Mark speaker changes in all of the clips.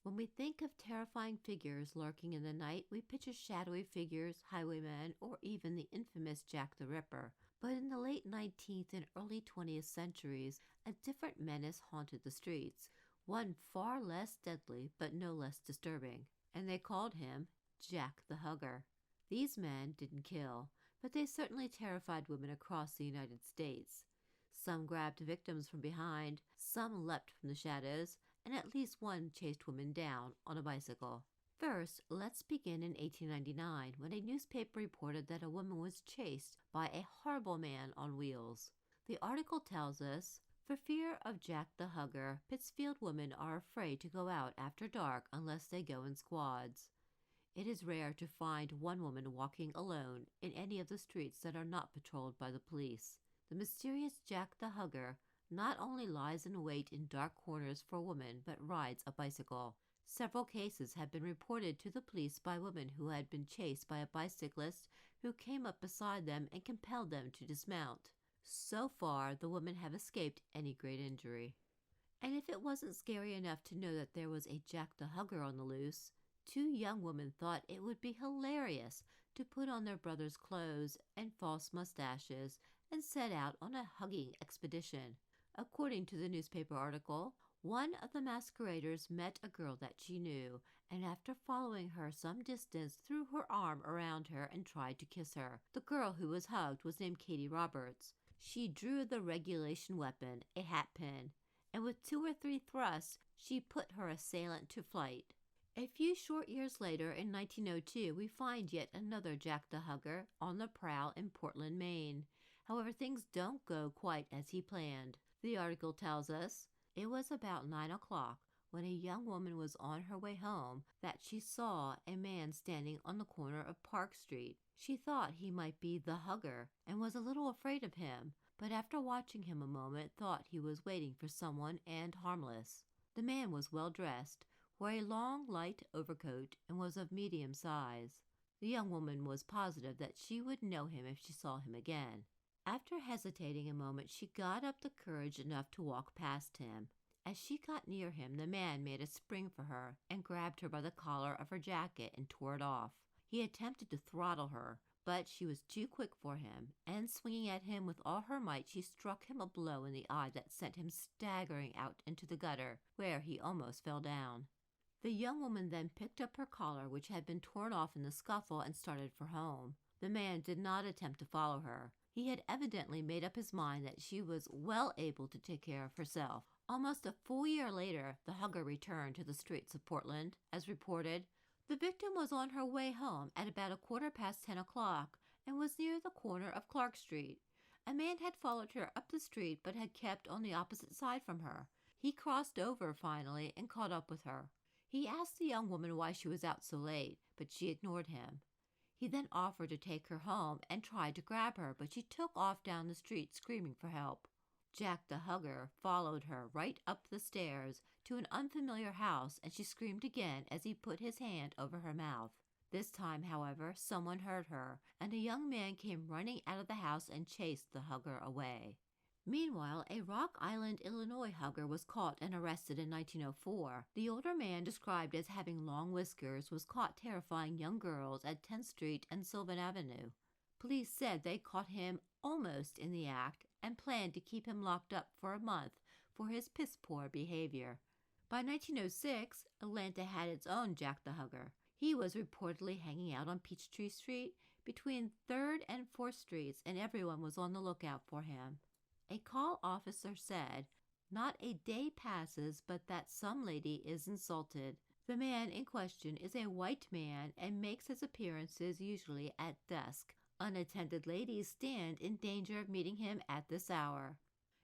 Speaker 1: When we think of terrifying figures lurking in the night, we picture shadowy figures, highwaymen, or even the infamous Jack the Ripper. But in the late 19th and early 20th centuries, a different menace haunted the streets, one far less deadly but no less disturbing, and they called him Jack the Hugger. These men didn't kill, but they certainly terrified women across the United States. Some grabbed victims from behind, some leapt from the shadows, and at least one chased women down on a bicycle. First, let's begin in 1899 when a newspaper reported that a woman was chased by a horrible man on wheels. The article tells us, for fear of Jack the Hugger, Pittsfield women are afraid to go out after dark unless they go in squads. It is rare to find one woman walking alone in any of the streets that are not patrolled by the police. The mysterious Jack the Hugger not only lies in wait in dark corners for women, but rides a bicycle. Several cases have been reported to the police by women who had been chased by a bicyclist who came up beside them and compelled them to dismount. So far, the women have escaped any great injury. And if it wasn't scary enough to know that there was a Jack the Hugger on the loose, two young women thought it would be hilarious to put on their brother's clothes and false mustaches and set out on a hugging expedition. According to the newspaper article, one of the masqueraders met a girl that she knew, and after following her some distance, threw her arm around her and tried to kiss her. The girl who was hugged was named Katie Roberts. She drew the regulation weapon, a hat pin, and with 2 or 3 thrusts, she put her assailant to flight. A few short years later, in 1902, we find yet another Jack the Hugger on the prowl in Portland, Maine. However, things don't go quite as he planned. The article tells us, it was about 9 o'clock when a young woman was on her way home that she saw a man standing on the corner of Park Street. She thought he might be the Hugger and was a little afraid of him, but after watching him a moment thought he was waiting for someone and harmless. The man was well dressed, wore a long light overcoat, and was of medium size. The young woman was positive that she would know him if she saw him again. After hesitating a moment, she got up the courage enough to walk past him. As she got near him, the man made a spring for her and grabbed her by the collar of her jacket and tore it off. He attempted to throttle her, but she was too quick for him, and swinging at him with all her might, she struck him a blow in the eye that sent him staggering out into the gutter, where he almost fell down. The young woman then picked up her collar, which had been torn off in the scuffle, and started for home. The man did not attempt to follow her. He had evidently made up his mind that she was well able to take care of herself. Almost a full year later, the Hugger returned to the streets of Portland. As reported, the victim was on her way home at about 10:15 o'clock and was near the corner of Clark Street. A man had followed her up the street but had kept on the opposite side from her. He crossed over finally and caught up with her. He asked the young woman why she was out so late, but she ignored him. He then offered to take her home and tried to grab her, but she took off down the street screaming for help. Jack the Hugger followed her right up the stairs to an unfamiliar house, and she screamed again as he put his hand over her mouth. This time, however, someone heard her, and a young man came running out of the house and chased the Hugger away. Meanwhile, a Rock Island, Illinois Hugger was caught and arrested in 1904. The older man, described as having long whiskers, was caught terrifying young girls at 10th Street and Sylvan Avenue. Police said they caught him almost in the act and planned to keep him locked up for a month for his piss-poor behavior. By 1906, Atlanta had its own Jack the Hugger. He was reportedly hanging out on Peachtree Street between 3rd and 4th Streets, and everyone was on the lookout for him. A call officer said, "Not a day passes but that some lady is insulted." The man in question is a white man and makes his appearances usually at dusk. Unattended ladies stand in danger of meeting him at this hour.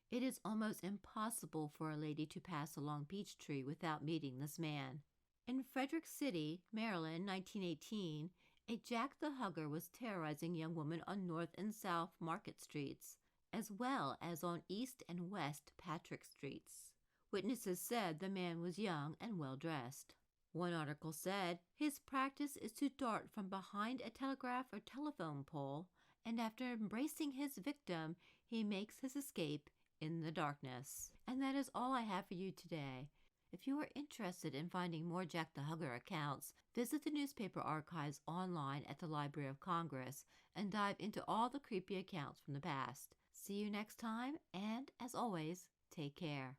Speaker 1: It is almost impossible for a lady to pass along Peachtree without meeting this man. In Frederick City, Maryland, 1918, a Jack the Hugger was terrorizing young women on North and South Market Streets, as well as on East and West Patrick Streets. Witnesses said the man was young and well dressed. One article said, his practice is to dart from behind a telegraph or telephone pole, and after embracing his victim, he makes his escape in the darkness. And that is all I have for you today. If you are interested in finding more Jack the Hugger accounts, visit the newspaper archives online at the Library of Congress and dive into all the creepy accounts from the past. See you next time, and as always, take care.